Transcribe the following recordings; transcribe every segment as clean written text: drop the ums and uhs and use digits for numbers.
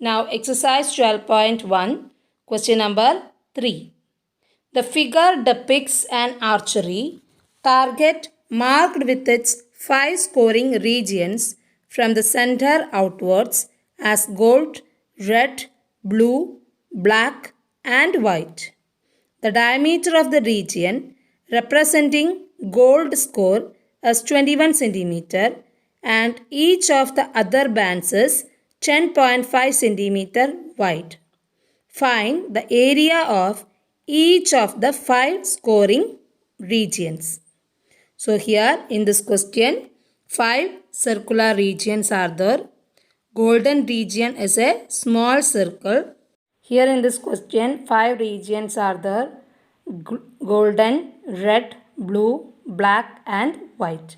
Now exercise 12.1, question number 3. The figure depicts an archery target marked with its 5 scoring regions from the center outwards as gold, red, blue, black and white. The diameter of the region representing gold score is 21 cm and each of the other bands is 10.5 cm wide. Find the area of each of the 5 scoring regions. So here in this question, 5 circular regions are there. Golden region is a small circle. Here in this question, 5 regions are there. Golden, red, blue, black and white.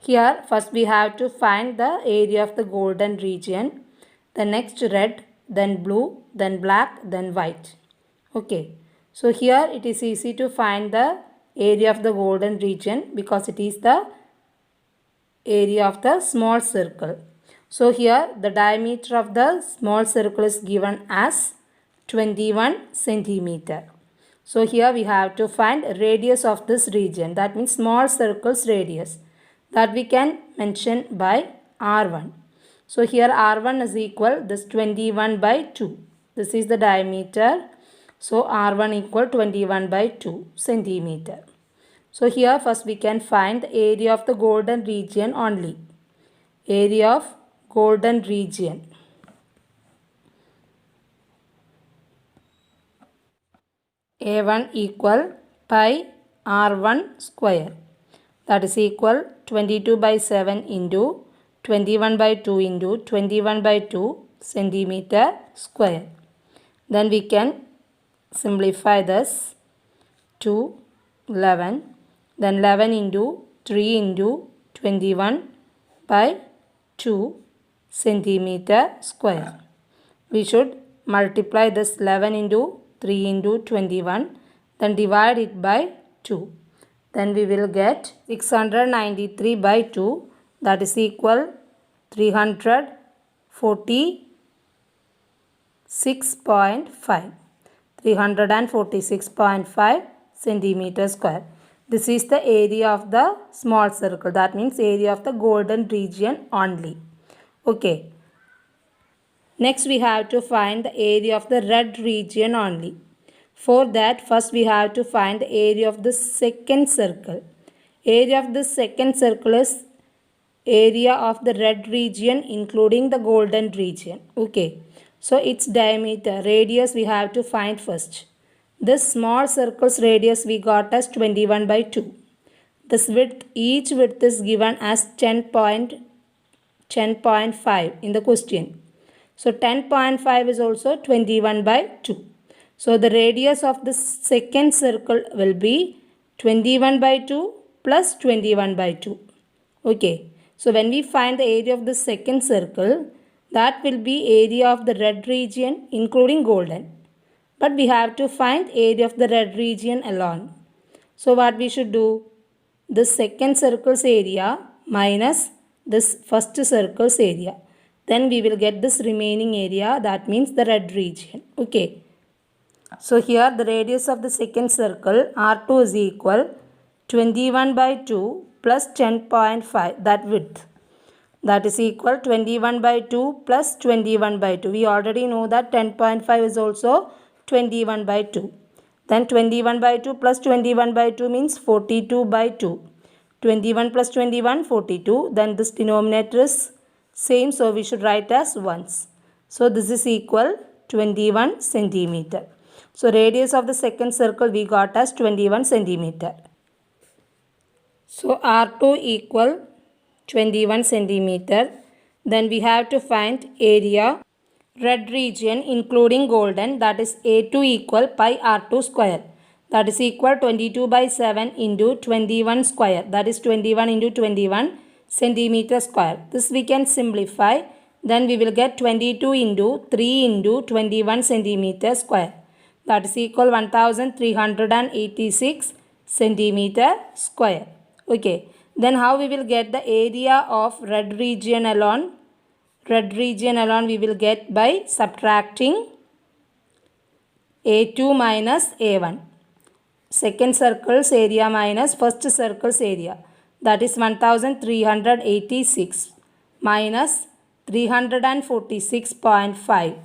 Here first we have to find the area of the golden region. The next red, then blue, then black, then white. Okay. So here it is easy to find the area of the golden region because it is the area of the small circle. So here the diameter of the small circle is given as 21 centimeter. So here we have to find radius of this region, that means small circle's radius, that we can mention by R1. So here R1 is equal this 21 by 2. This is the diameter. So R1 equal 21 by 2 centimeter. So here first we can find the area of the golden region only. Area of golden region. A1 equal pi R1 square. That is equal 22 by 7 into 21 by 2 into 21 by 2 centimeter square. Then we can simplify this to 11. Then 11 into 3 into 21 by 2 centimeter square. We should multiply this 11 into 3 into 21. Then divide it by 2. Then we will get 693 by 2, that is equal 346.5. 346.5 centimeter square. This is the area of the small circle. That means area of the golden region only. Okay. Next we have to find the area of the red region only. For that first we have to find the area of the second circle. Area of the second circle is area of the red region including the golden region. Okay. So its diameter, radius we have to find first. This small circle's radius we got as 21 by 2. This width, each width is given as 10.5 in the question. So 10.5 is also 21 by 2. So the radius of the second circle will be 21 by 2 plus 21 by 2. Okay. So when we find the area of the second circle, that will be area of the red region including golden. But we have to find area of the red region alone. So what we should do? The second circle's area minus this first circle's area. Then we will get this remaining area, that means the red region. Okay. So here the radius of the second circle R2 is equal 21 by 2 plus 10.5, that width. That is equal 21 by 2 plus 21 by 2. We already know that 10.5 is also 21 by 2. Then 21 by 2 plus 21 by 2 means 42 by 2. 21 plus 21, 42. Then this denominator is same, so we should write as ones. So this is equal 21 centimeter. So radius of the second circle we got as 21 centimeter. So R2 equal 21 centimeter. Then we have to find area red region including golden, that is A2 equal pi R2 square. That is equal 22 by 7 into 21 square. That is 21 into 21 centimeter square. This we can simplify. Then we will get 22 into 3 into 21 centimeter square. That is equal 1386 centimeter square. Okay. Then how we will get the area of red region alone? red region alone we will get by subtracting A2 minus A1. Second circle's area minus first circle's area. That is 1386 minus 346.5.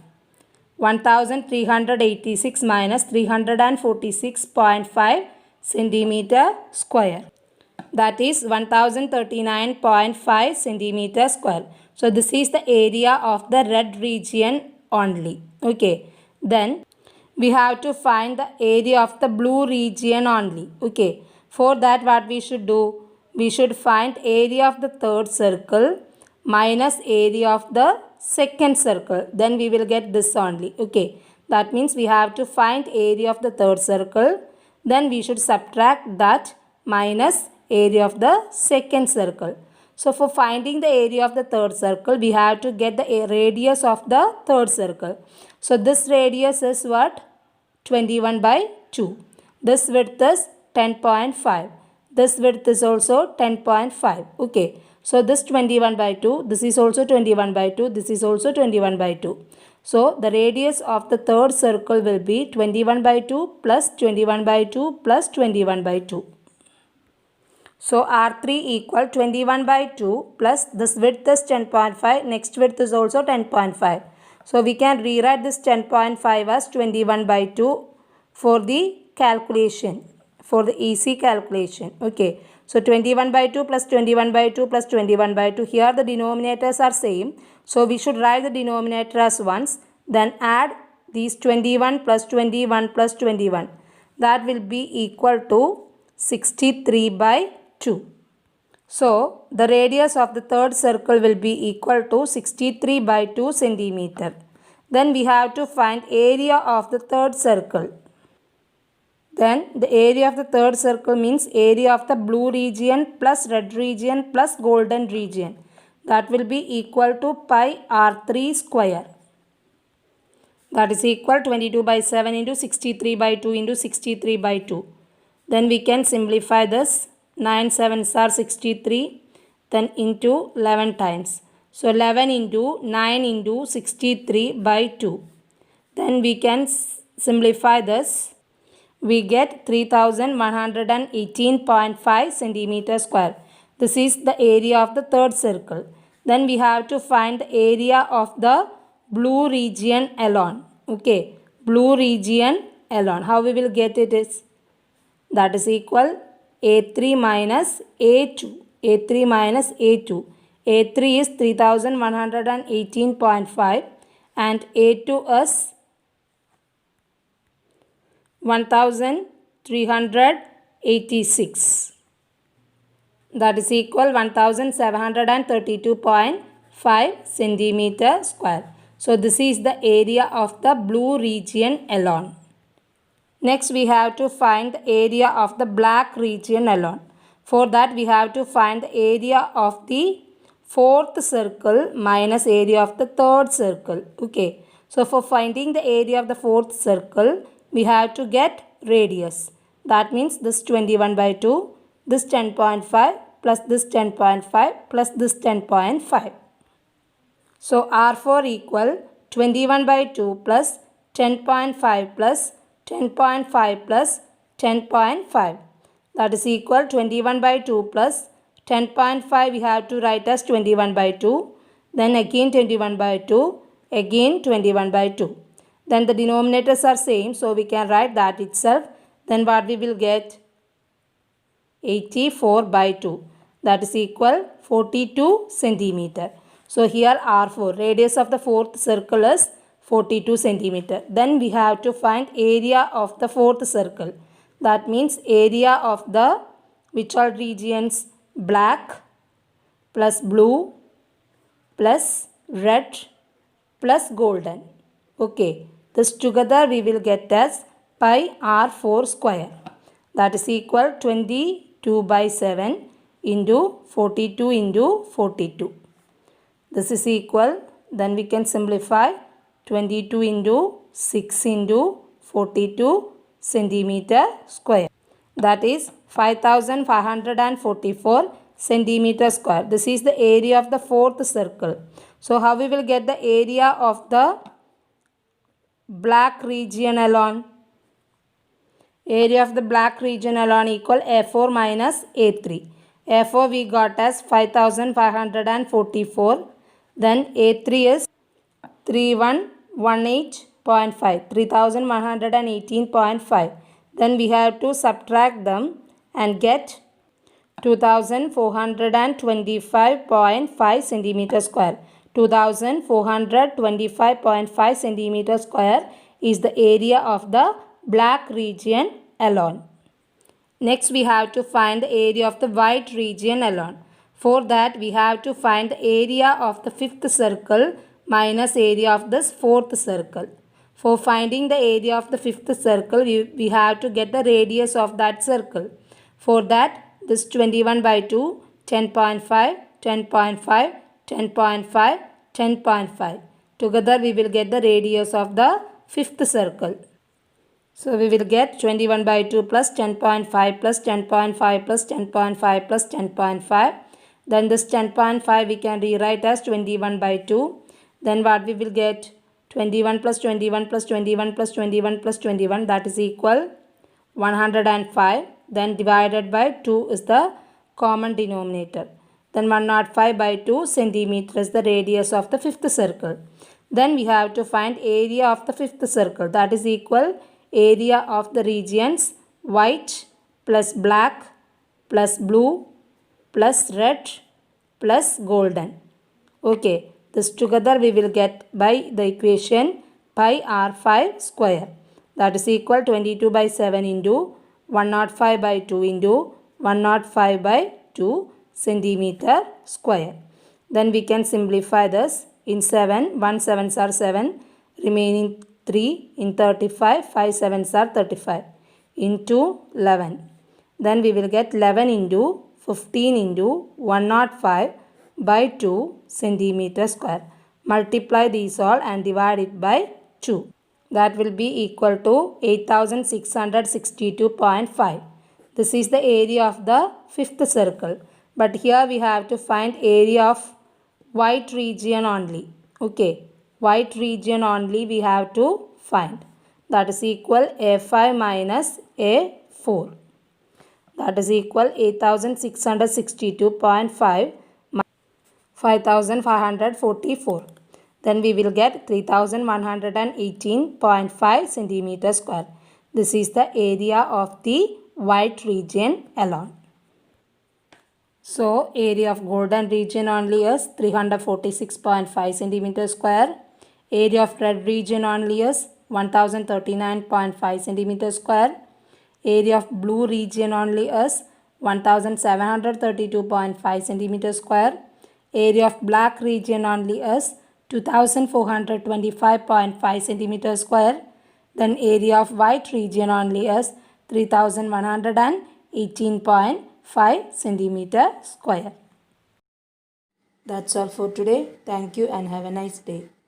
1386 minus 346.5 centimeter square. That is 1039.5 centimeter square. So this is the area of the red region only. Okay. Then we have to find the area of the blue region only. Okay. For that what we should do? We should find area of the third circle minus area of the second circle. Then we will get this only. Okay. That means we have to find area of the third circle. Then we should subtract that minus area of the second circle. So for finding the area of the third circle, we have to get the radius of the third circle. So this radius is what? 21 by 2. This width is 10.5. This width is also 10.5. Okay. So this 21 by 2. This is also 21 by 2. This is also 21 by 2. So the radius of the third circle will be 21 by 2 plus 21 by 2 plus 21 by 2. So R3 equal 21 by 2 plus this width is 10.5. Next width is also 10.5. So we can rewrite this 10.5 as 21 by 2 for the calculation, for the easy calculation. Okay. So 21 by 2 plus 21 by 2 plus 21 by 2. Here the denominators are same. So we should write the denominator as once. Then add these 21 plus 21 plus 21. That will be equal to 63 by 2. So the radius of the third circle will be equal to 63 by 2 centimeter. Then we have to find area of the third circle. Then the area of the third circle means area of the blue region plus red region plus golden region. That will be equal to pi R3 square. That is equal 22 by 7 into 63 by 2 into 63 by 2. Then we can simplify this. 9 7s are 63. Then into 11 times. So 11 into 9 into 63 by 2. Then we can simplify this. We get 3118.5 centimeter square. This is the area of the third circle. Then we have to find the area of the blue region alone. Okay. Blue region alone. How we will get it is? That is equal A3 minus A2. A3 minus A2. A3 is 3118.5 and A2 is 1386. That is equal 1732.5 centimeter square. So this is the area of the blue region alone. Next we have to find the area of the black region alone. For that we have to find the area of the fourth circle minus area of the third circle. Okay. So for finding the area of the fourth circle, we have to get radius. That means this 21 by 2, this 10.5 plus this 10.5 plus this 10.5. So R4 equal 21 by 2 plus 10.5 plus 10.5 plus 10.5. That is equal 21 by 2 plus 10.5 we have to write as 21 by 2. Then again 21 by 2. Again 21 by 2. Then the denominators are same. So we can write that itself. Then what we will get? 84 by 2. That is equal 42 centimeter. So here R4. Radius of the fourth circle is 42 centimeter. Then we have to find area of the fourth circle. That means area of the which all regions? Black plus blue plus red plus golden. Okay. This together we will get as pi R4 square. That is equal 22 by 7 into 42 into 42. This is equal. Then we can simplify 22 into 6 into 42 centimeter square. That is 5544 centimeter square. This is the area of the fourth circle. So how we will get the area of the black region alone? Area of the black region alone equal A4 minus A3. A4 we got as 5544. Then A3 is 3118.5. 3118.5. Then we have to subtract them and get 2425.5 centimeter square. 2425.5 centimeter square is the area of the black region alone. Next we have to find the area of the white region alone. For that we have to find the area of the fifth circle minus area of this fourth circle. For finding the area of the fifth circle, we have to get the radius of that circle. For that, this 21 by 2, 10.5, 10.5, 10.5, 10.5. Together we will get the radius of the fifth circle. So we will get 21 by 2 plus 10.5 plus 10.5 plus 10.5 plus 10.5. Then this 10.5 we can rewrite as 21 by 2. Then what we will get? 21 plus 21 plus 21 plus 21 plus 21, that is equal 105. Then divided by 2 is the common denominator. Then 105 by 2 centimeter is the radius of the fifth circle. Then we have to find area of the fifth circle, that is equal area of the regions white plus black plus blue plus red plus golden. Okay, this together we will get by the equation pi r5 square, that is equal 22 by 7 into 105 by 2 into 105 by 2 centimeter square. Then we can simplify this. In 7, 1 7s are 7, remaining 3 in 35, 5 7s are 35 into 11. Then we will get 11 into 15 into 105 by 2 centimeter square. Multiply these all and divide it by 2. That will be equal to 8662.5. This is the area of the fifth circle. But here we have to find area of white region only. Okay, white region only we have to find. That is equal A5 minus A4. That is equal 8662.5 5544. Then we will get 3118.5 centimeter square. This is the area of the white region alone. So area of golden region only is 346.5 centimeter square. Area of red region only is 1039.5 centimeter square. Area of blue region only is 1732.5 centimeter square. Area of black region only is 2425.5 centimeter square. Then area of white region only is 3118.5 centimeter square. That's all for today. Thank you and have a nice day.